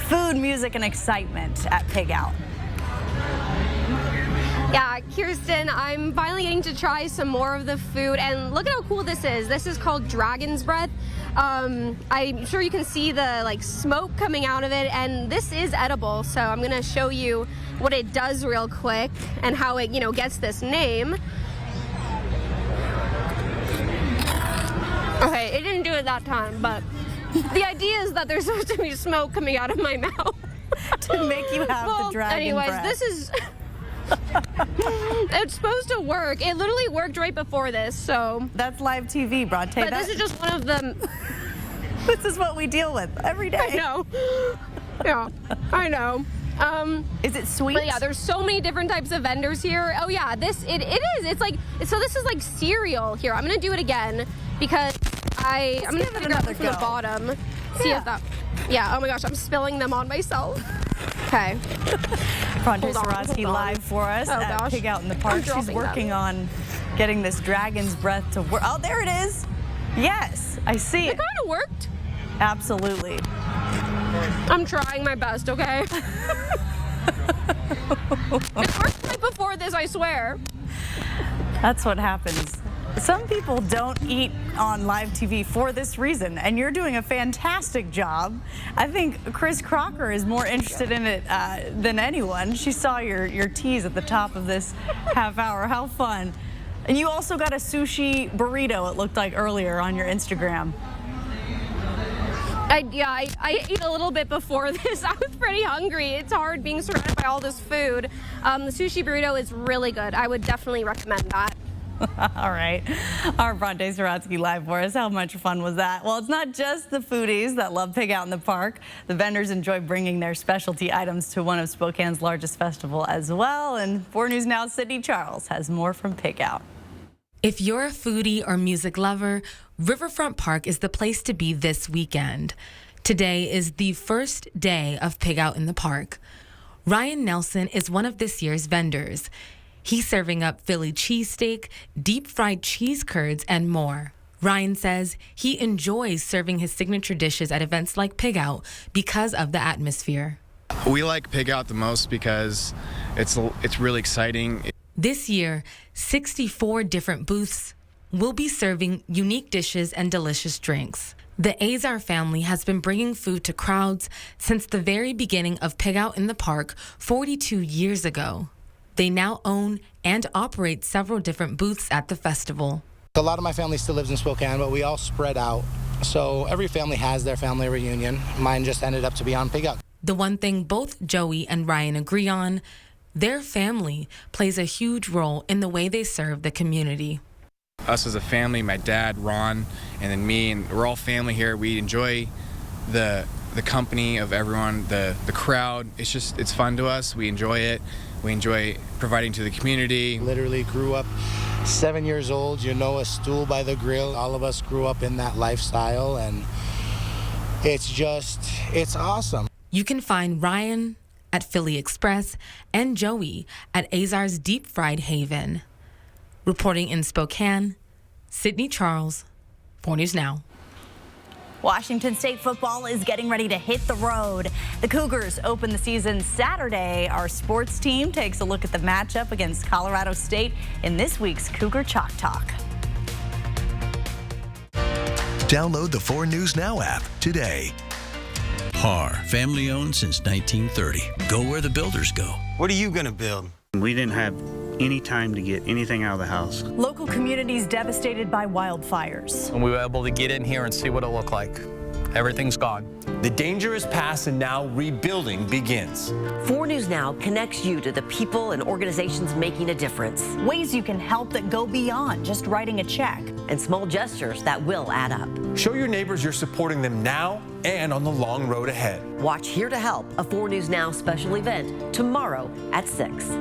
food, music, and excitement at Pig Out.
Yeah, Kirsten, I'm finally getting to try some more of the food, and look at how cool this is. This is called Dragon's Breath. I'm sure you can see the smoke coming out of it, and this is edible, so I'm gonna show you what it does real quick and how it, gets this name. Okay, it didn't do it that time, but the idea is that there's supposed to be smoke coming out of my mouth.
To make you have the dragon breath.
This is... It's supposed to work. It literally worked right before this, so...
That's live TV, Bronte.
But this is just one of them.
This is what we deal with every day.
I know. Yeah, I know.
Is it sweet?
But yeah, there's so many different types of vendors here. Oh yeah, it is. It's like, so this is like cereal here. I'm gonna do it again because I'm gonna figure out from the bottom. See if that, yeah, oh my gosh, I'm spilling them on myself. Okay.
Bronte Saratsky live for us at Pig Out in the Park. She's working on getting this dragon's breath to work. Oh, there it is. Yes, I see it.
It kind of worked.
Absolutely.
I'm trying my best, okay? It worked right before this, I swear.
That's what happens Some people don't eat on live TV for this reason, and you're doing a fantastic job. I think Chris Crocker is more interested in it than anyone. She saw your tease at the top of this half hour. How fun. And you also got a sushi burrito, it looked like earlier on your Instagram.
I ate a little bit before this. I was pretty hungry. It's hard being surrounded by all this food. The sushi burrito is really good. I would definitely recommend that.
All right. Our Bronte Sorotsky live for us. How much fun was that? Well, it's not just the foodies that love Pig Out in the Park. The vendors enjoy bringing their specialty items to one of Spokane's largest festival as well. And 4 News Now, Sydney Charles has more from Pig Out.
If you're a foodie or music lover, Riverfront Park is the place to be this weekend. Today is the first day of Pig Out in the Park. Ryan Nelson is one of this year's vendors. He's serving up Philly cheesesteak, deep-fried cheese curds, and more. Ryan says he enjoys serving his signature dishes at events like Pig Out because of the atmosphere.
We like Pig Out the most because it's really exciting.
This year, 64 different booths will be serving unique dishes and delicious drinks. The Azar family has been bringing food to crowds since the very beginning of Pig Out in the Park 42 years ago. They now own and operate several different booths at the festival.
A lot of my family still lives in Spokane, but we all spread out. So every family has their family reunion. Mine just ended up to be on Pig Out.
The one thing both Joey and Ryan agree on, their family plays a huge role in the way they serve the community.
Us as a family, my dad, Ron, and then me, and we're all family here. We enjoy the company of everyone, the crowd. It's fun to us. We enjoy it. We enjoy providing to the community.
Literally grew up 7 years old, a stool by the grill. All of us grew up in that lifestyle, and it's awesome.
You can find Ryan at Philly Express and Joey at Azar's Deep Fried Haven. Reporting in Spokane, Sydney Charles, 4 News Now.
Washington State football is getting ready to hit the road. The Cougars open the season Saturday. Our sports team takes a look at the matchup against Colorado State in this week's Cougar Chalk Talk.
Download the 4 News Now app today.
Par, family owned since 1930. Go where the builders go.
What are you going to build?
We didn't have any time to get anything out of the house.
Local communities devastated by wildfires.
And we were able to get in here and see what it looked like. Everything's gone. The danger is past and now rebuilding begins.
4 News Now connects you to the people and organizations making a difference.
Ways you can help that go beyond just writing a check.
And small gestures that will add up.
Show your neighbors you're supporting them now and on the long road ahead.
Watch Here to Help, a 4 News Now special event tomorrow at 6.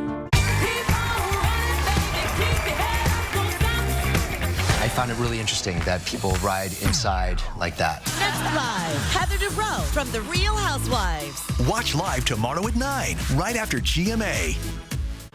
I found it really interesting that people ride inside like that.
Next live, Heather Dubrow from The Real Housewives.
Watch live tomorrow at 9, right after GMA.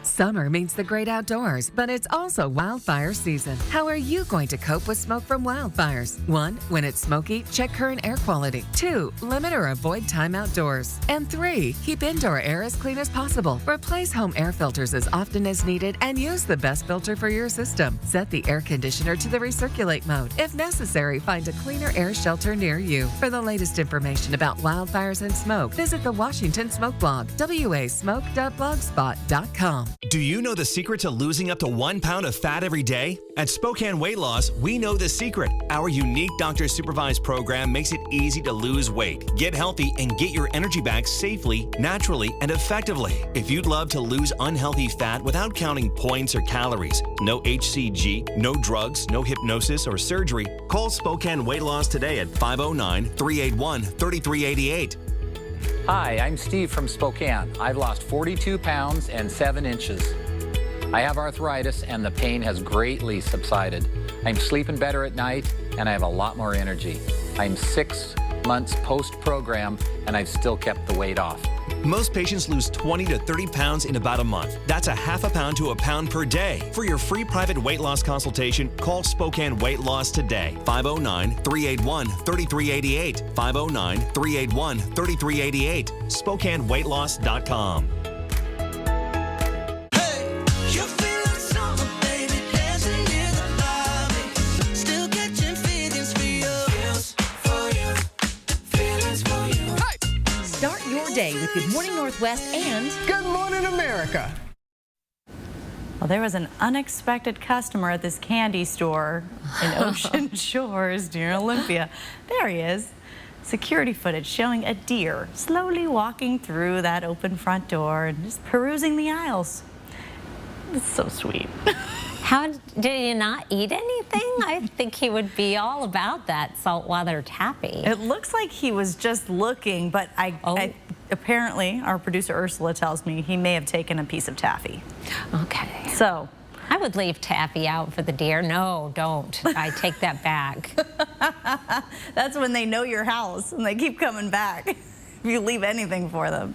Summer means the great outdoors, but it's also wildfire season. How are you going to cope with smoke from wildfires? 1, when it's smoky, check current air quality. 2, limit or avoid time outdoors. And 3, keep indoor air as clean as possible. Replace home air filters as often as needed and use the best filter for your system. Set the air conditioner to the recirculate mode. If necessary, find a cleaner air shelter near you. For the latest information about wildfires and smoke, visit the Washington Smoke blog, wasmoke.blogspot.com.
Do you know the secret to losing up to 1 pound of fat every day? At Spokane Weight Loss, we know the secret. Our unique doctor-supervised program makes it easy to lose weight, get healthy, and get your energy back safely, naturally, and effectively. If you'd love to lose unhealthy fat without counting points or calories, no HCG, no drugs, no hypnosis or surgery, call Spokane Weight Loss today at 509-381-3388.
Hi, I'm Steve from Spokane. I've lost 42 pounds and 7 inches. I have arthritis and the pain has greatly subsided. I'm sleeping better at night and I have a lot more energy. I'm 6 months post-program and I've still kept the weight off.
Most patients lose 20 to 30 pounds in about a month. That's a half a pound to a pound per day. For your free private weight loss consultation, call Spokane Weight Loss today. 509-381-3388. 509-381-3388. SpokaneWeightLoss.com.
with Good Morning Northwest and
Good Morning America.
Well, there was an unexpected customer at this candy store in Ocean Shores near Olympia. There he is. Security footage showing a deer slowly walking through that open front door and just perusing the aisles. It's so sweet.
How did he not eat anything? I think he would be all about that saltwater taffy.
It looks like he was just looking, but apparently our producer Ursula tells me he may have taken a piece of taffy.
Okay.
So
I would leave taffy out for the deer. No, don't. I take that back.
That's when they know your house and they keep coming back. If you leave anything for them.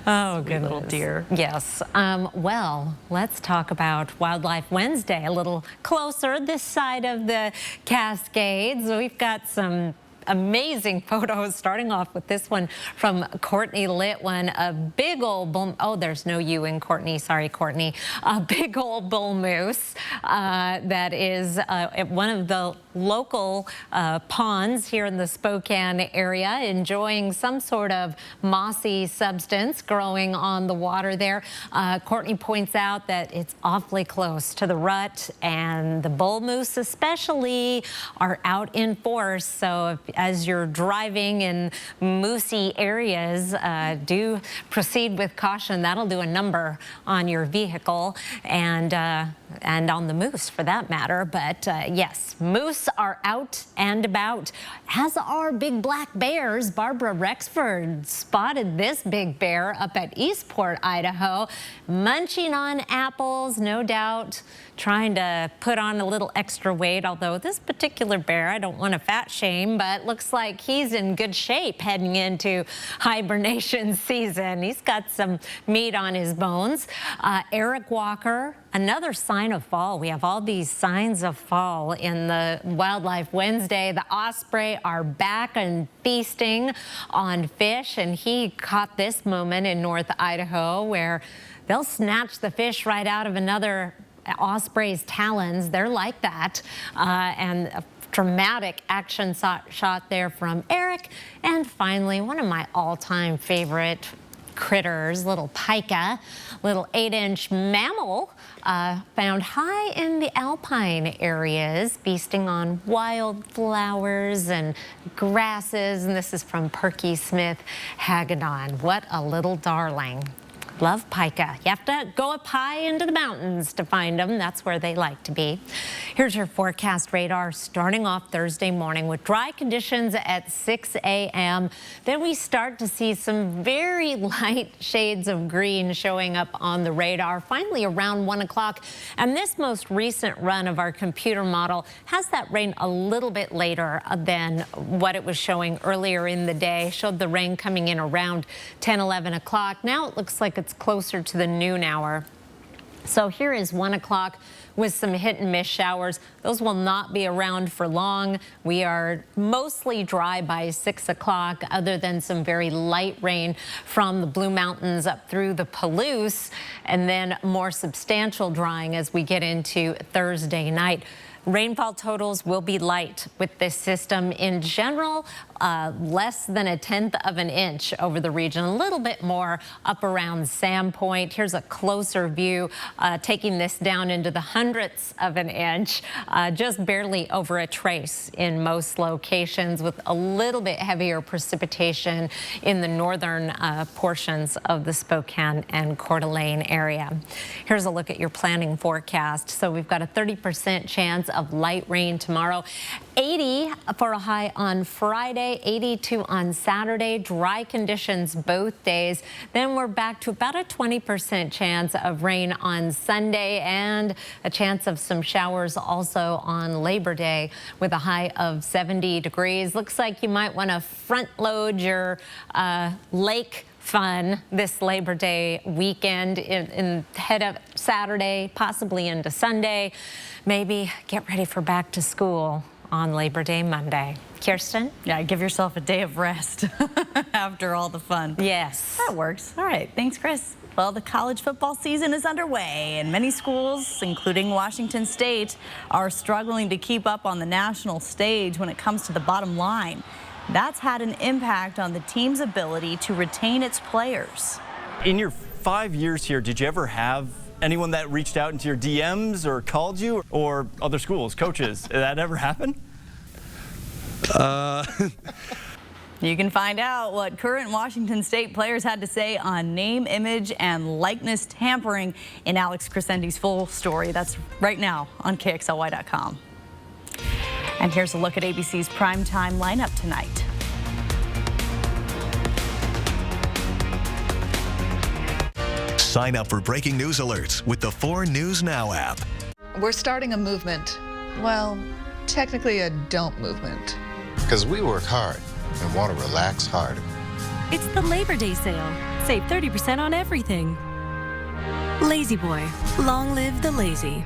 Oh, good
little deer.
Yes. Well, let's talk about Wildlife Wednesday a little closer this side of the Cascades. We've got some amazing photos, starting off with this one from Courtney Litwin. A big old bull, oh, there's no U in Courtney, sorry, Courtney. A big old bull moose that is at one of the local ponds here in the Spokane area, enjoying some sort of mossy substance growing on the water there. Courtney points out that it's awfully close to the rut, and the bull moose especially are out in force. So as you're driving in moosey areas, do proceed with caution. That'll do a number on your vehicle and on the moose for that matter. But yes, moose are out and about, as are big black bears. Barbara Rexford spotted this big bear up at Eastport, Idaho, munching on apples, no doubt trying to put on a little extra weight, although this particular bear, I don't want to fat shame, but looks like he's in good shape heading into hibernation season. He's got some meat on his bones. Eric Walker, another sign of fall. We have all these signs of fall in the Wildlife Wednesday. The osprey are back and feasting on fish, and he caught this moment in North Idaho where they'll snatch the fish right out of another osprey's talons. They're like that. And a dramatic action shot there from Eric. And finally, one of my all-time favorite critters, little pika, little 8-inch mammal found high in the alpine areas, feasting on wildflowers and grasses. And this is from Perky Smith Hagedon. What a little darling. Love pika. You have to go up high into the mountains to find them. That's where they like to be. Here's your forecast radar starting off Thursday morning with dry conditions at 6 a.m. Then we start to see some very light shades of green showing up on the radar finally around 1 o'clock. And this most recent run of our computer model has that rain a little bit later than what it was showing earlier in the day. Showed the rain coming in around 10, 11 o'clock. Now it looks like it's closer to the noon hour. So here is 1 o'clock with some hit and miss showers. Those will not be around for long. We are mostly dry by 6 o'clock, other than some very light rain from the Blue Mountains up through the Palouse, and then more substantial drying as we get into Thursday night. Rainfall totals will be light with this system. In general, less than 1/10 of an inch over the region, a little bit more up around Sandpoint. Here's a closer view, taking this down into the hundredths of an inch, just barely over a trace in most locations, with a little bit heavier precipitation in the northern portions of the Spokane and Coeur d'Alene area. Here's a look at your planning forecast. So we've got a 30% chance of light rain tomorrow, 80 for a high on Friday, 82 on Saturday, dry conditions both days. Then we're back to about a 20% chance of rain on Sunday, and a chance of some showers also on Labor Day with a high of 70 degrees. Looks like you might want to front load your lake fun this Labor Day weekend, in head up Saturday, possibly into Sunday. Maybe get ready for back to school on Labor Day Monday. Kirsten?
Yeah, give yourself a day of rest after all the fun.
Yes.
That works. All right. Thanks, Chris. Well, the college football season is underway, and many schools, including Washington State, are struggling to keep up on the national stage when it comes to the bottom line. That's had an impact on the team's ability to retain its players.
In your 5 years here, did you ever have anyone that reached out into your DMs or called you, or other schools, coaches? Did that ever happen?
You can find out what current Washington State players had to say on name, image, and likeness tampering in Alex Crescendi's full story. That's right now on KXLY.com. And here's a look at ABC's primetime lineup tonight.
Sign up for breaking news alerts with the 4 News Now app.
We're starting a movement. Well, technically a don't movement.
Because we work hard and want to relax harder.
It's the Labor Day sale. Save 30% on everything. Lazy Boy. Long live the lazy.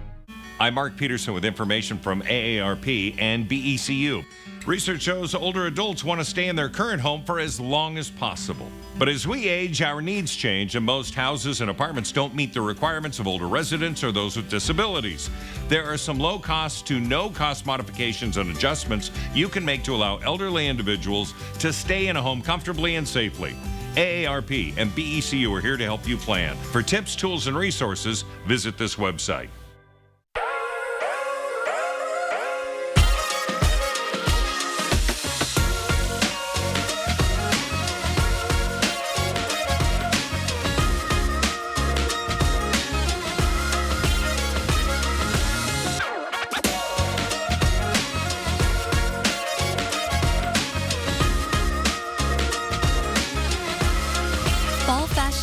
I'm Mark Peterson with information from AARP and BECU. Research shows older adults want to stay in their current home for as long as possible. But as we age, our needs change, and most houses and apartments don't meet the requirements of older residents or those with disabilities. There are some low-cost to no-cost modifications and adjustments you can make to allow elderly individuals to stay in a home comfortably and safely. AARP and BECU are here to help you plan. For tips, tools, and resources, visit this website.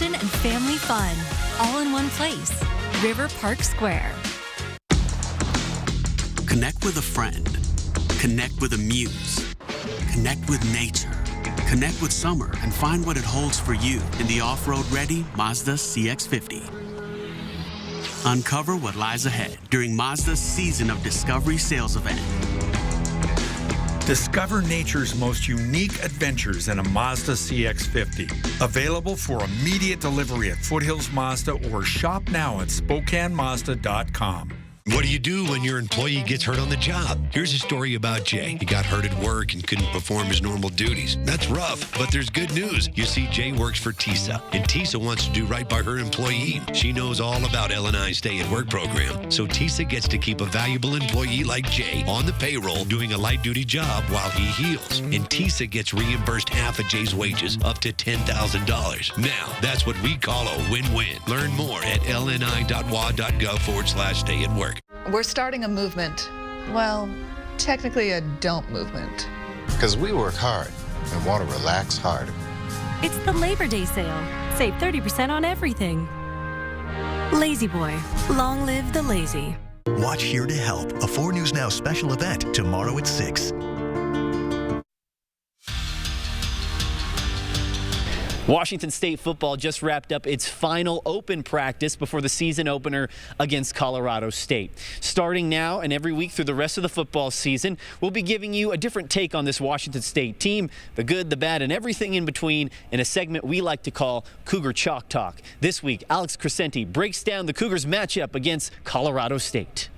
And family fun, all in one place. River Park Square.
Connect with a friend. Connect with a muse. Connect with nature. Connect with summer and find what it holds for you in the off-road ready Mazda CX-50. Uncover what lies ahead during Mazda's Season of Discovery sales event.
Discover nature's most unique adventures in a Mazda CX-50. Available for immediate delivery at Foothills Mazda or shop now at SpokaneMazda.com.
What do you do when your employee gets hurt on the job? Here's a story about Jay. He got hurt at work and couldn't perform his normal duties. That's rough, but there's good news. You see, Jay works for TISA, and TISA wants to do right by her employee. She knows all about L&I's Stay at Work program, so TISA gets to keep a valuable employee like Jay on the payroll doing a light-duty job while he heals. And TISA gets reimbursed half of Jay's wages, up to $10,000. Now, that's what we call a win-win. Learn more at lni.wa.gov/stay at work.
We're starting a movement. Well, technically a don't movement.
Because we work hard and want to relax harder.
It's the Labor Day sale. Save 30% on everything. Lazy Boy. Long live the lazy.
Watch Here to Help, a 4 News Now special event tomorrow at 6.
Washington State football just wrapped up its final open practice before the season opener against Colorado State. Starting now and every week through the rest of the football season, we'll be giving you a different take on this Washington State team, the good, the bad, and everything in between in a segment we like to call Cougar Chalk Talk. This week, Alex Crescenti breaks down the Cougars matchup against Colorado State.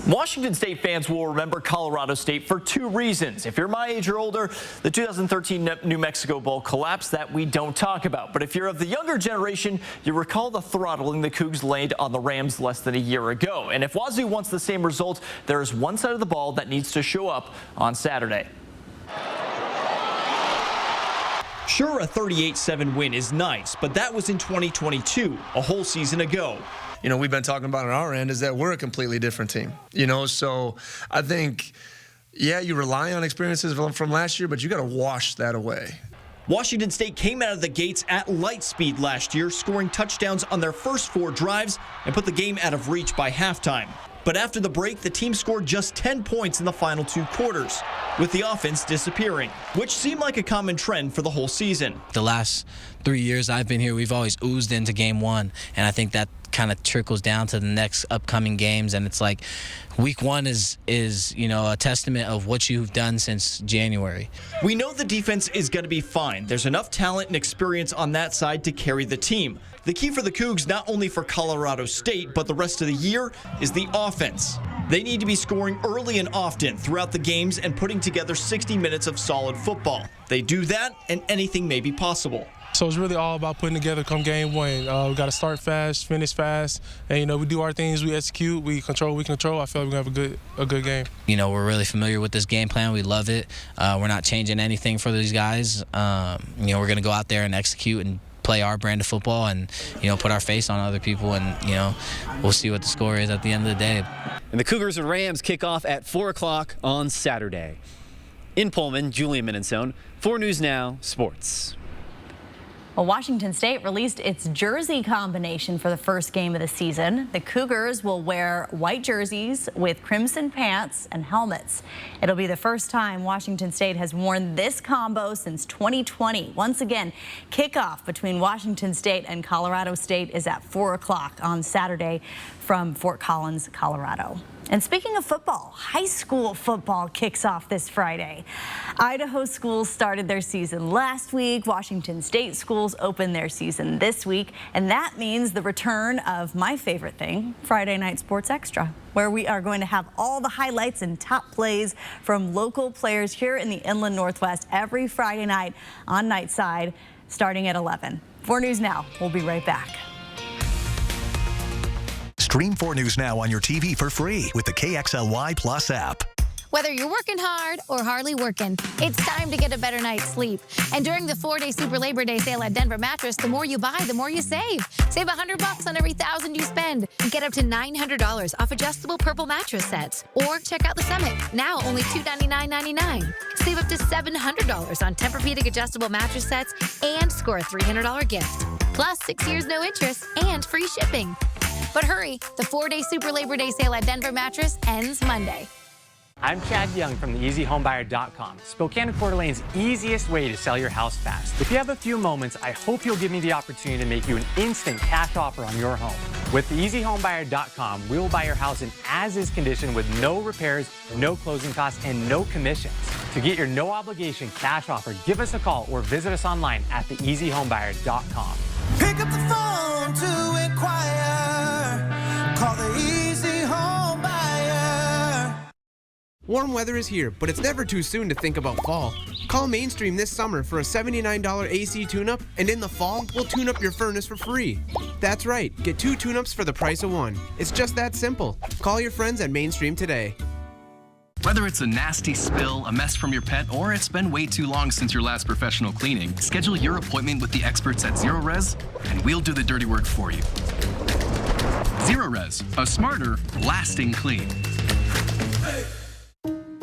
Washington State fans will remember Colorado State for 2 reasons. If you're my age or older, the 2013 New Mexico Bowl collapse that we don't talk about. But if you're of the younger generation, you recall the throttling the Cougs laid on the Rams less than a year ago. And if Wazoo wants the same result, there is one side of the ball that needs to show up on Saturday. Sure, a 38-7 win is nice, but that was in 2022, a whole season ago.
You know, we've been talking about on our end is that we're a completely different team. You know, so I think, yeah, you rely on experiences from last year, but you got to wash that away.
Washington State came out of the gates at light speed last year, scoring touchdowns on their first 4 drives and put the game out of reach by halftime. But after the break, the team scored just 10 points in the final 2 quarters, with the offense disappearing, which seemed like a common trend for the whole season.
The last 3 years I've been here, we've always oozed into game 1, and I think that
kind of trickles down to the next upcoming games, and it's like week one is a testament of what you've done since January.
We know the defense is going to be fine. There's enough talent and experience on that side to carry the team. The key for the Cougs, not only for Colorado State, but the rest of the year, is the offense. They need to be scoring early and often throughout the games and putting together 60 minutes of solid football. They do that, and anything may be possible.
So it's really all about putting together come game one. We got to start fast, finish fast, and we do our things, we execute, we control. I feel like we're going to have a good game.
We're really familiar with this game plan. We love it. We're not changing anything for these guys. We're going to go out there and execute and play our brand of football and, put our face on other people, and, we'll see what the score is at the end of the day.
And the Cougars and Rams kick off at 4 o'clock on Saturday. In Pullman, Julian Minensone, 4 News Now Sports.
Well, Washington State released its jersey combination for the first game of the season. The Cougars will wear white jerseys with crimson pants and helmets. It'll be the first time Washington State has worn this combo since 2020. Once again, kickoff between Washington State and Colorado State is at 4 o'clock on Saturday from Fort Collins, Colorado. And speaking of football, high school football kicks off this Friday. Idaho schools started their season last week. Washington State schools open their season this week. And that means the return of my favorite thing, Friday Night Sports Extra, where we are going to have all the highlights and top plays from local players here in the Inland Northwest every Friday night on Nightside, starting at 11. 4 News Now. We'll be right back.
Stream 4 News Now on your TV for free with the KXLY Plus app.
Whether you're working hard or hardly working, it's time to get a better night's sleep. And during the 4-day Super Labor Day sale at Denver Mattress, the more you buy, the more you save. Save $100 on every $1,000 you spend. And get up to $900 off adjustable purple mattress sets. Or check out the Summit, now only $299.99. Save up to $700 on Tempur-Pedic adjustable mattress sets and score a $300 gift. Plus 6 years no interest and free shipping. But hurry, the 4-day Super Labor Day sale at Denver Mattress ends Monday.
I'm Chad Young from theeasyhomebuyer.com, Spokane and Coeur d'Alene's easiest way to sell your house fast. If you have a few moments, I hope you'll give me the opportunity to make you an instant cash offer on your home. With theeasyhomebuyer.com, we will buy your house in as-is condition with no repairs, no closing costs, and no commissions. To get your no-obligation cash offer, give us a call or visit us online at theeasyhomebuyer.com.
Pick up the phone to inquire. Call the Easy Home Buyer.
Warm weather is here, but it's never too soon to think about fall. Call Mainstream this summer for a $79 AC tune-up, and in the fall, we'll tune up your furnace for free. That's right, get 2 tune-ups for the price of 1. It's just that simple. Call your friends at Mainstream today.
Whether it's a nasty spill, a mess from your pet, or it's been way too long since your last professional cleaning, schedule your appointment with the experts at Zero Res, and we'll do the dirty work for you. Zero Res, a smarter, lasting clean.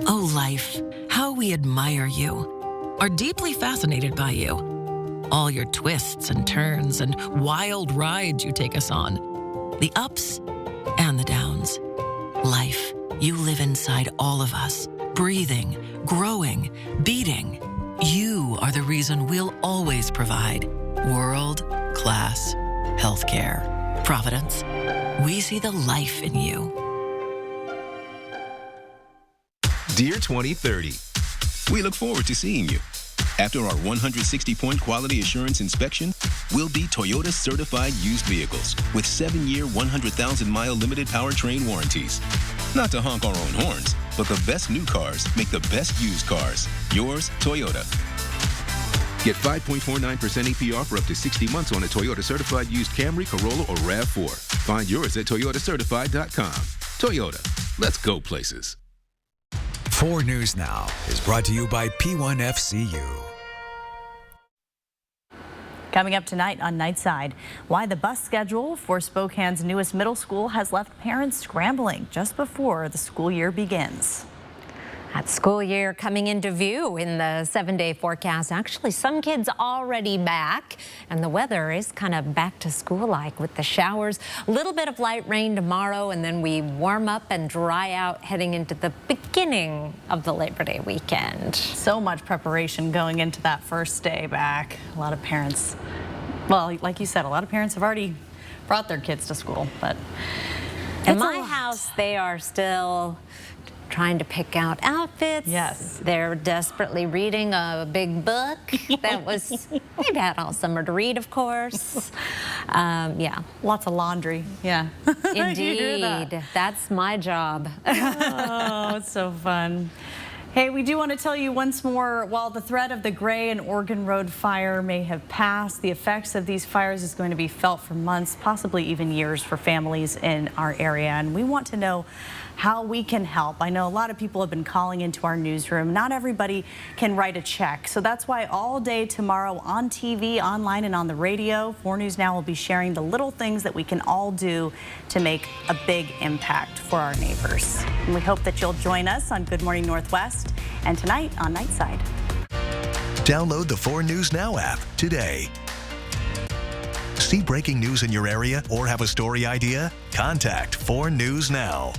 Oh, life, how we admire you, are deeply fascinated by you. All your twists and turns and wild rides you take us on. The ups and the downs. Life, you live inside all of us, breathing, growing, beating. You are the reason we'll always provide world-class healthcare. Providence, we see the life in you.
Dear 2030, we look forward to seeing you. After our 160-point quality assurance inspection, we'll be Toyota certified used vehicles with 7-year, 100,000-mile limited powertrain warranties. Not to honk our own horns, but the best new cars make the best used cars. Yours, Toyota. Get 5.49% APR for up to 60 months on a Toyota certified used Camry, Corolla, or RAV4. Find yours at toyotacertified.com. Toyota, let's go places.
4 News Now is brought to you by P1FCU.
Coming up tonight on Nightside, why the bus schedule for Spokane's newest middle school has left parents scrambling just before the school year begins.
That school year coming into view in the 7-day forecast. Actually, some kids already back, and the weather is kind of back to school-like with the showers. A little bit of light rain tomorrow, and then we warm up and dry out heading into the beginning of the Labor Day weekend.
So much preparation going into that first day back. A lot of parents, well, like you said, a lot of parents have already brought their kids to school. But
in my house, they are still trying to pick out outfits.
Yes.
They're desperately reading a big book that they've had all summer to read, of course. Yeah.
Lots of laundry. Yeah.
Indeed. That's my job.
Oh, it's so fun. Hey, we do want to tell you once more, while the threat of the Gray and Oregon Road fire may have passed, the effects of these fires is going to be felt for months, possibly even years for families in our area. And we want to know how we can help. I know a lot of people have been calling into our newsroom. Not everybody can write a check. So that's why all day tomorrow on TV, online, and on the radio, 4 News Now will be sharing the little things that we can all do to make a big impact for our neighbors. And we hope that you'll join us on Good Morning Northwest and tonight on Nightside.
Download the 4 News Now app today. See breaking news in your area or have a story idea? Contact 4 News Now.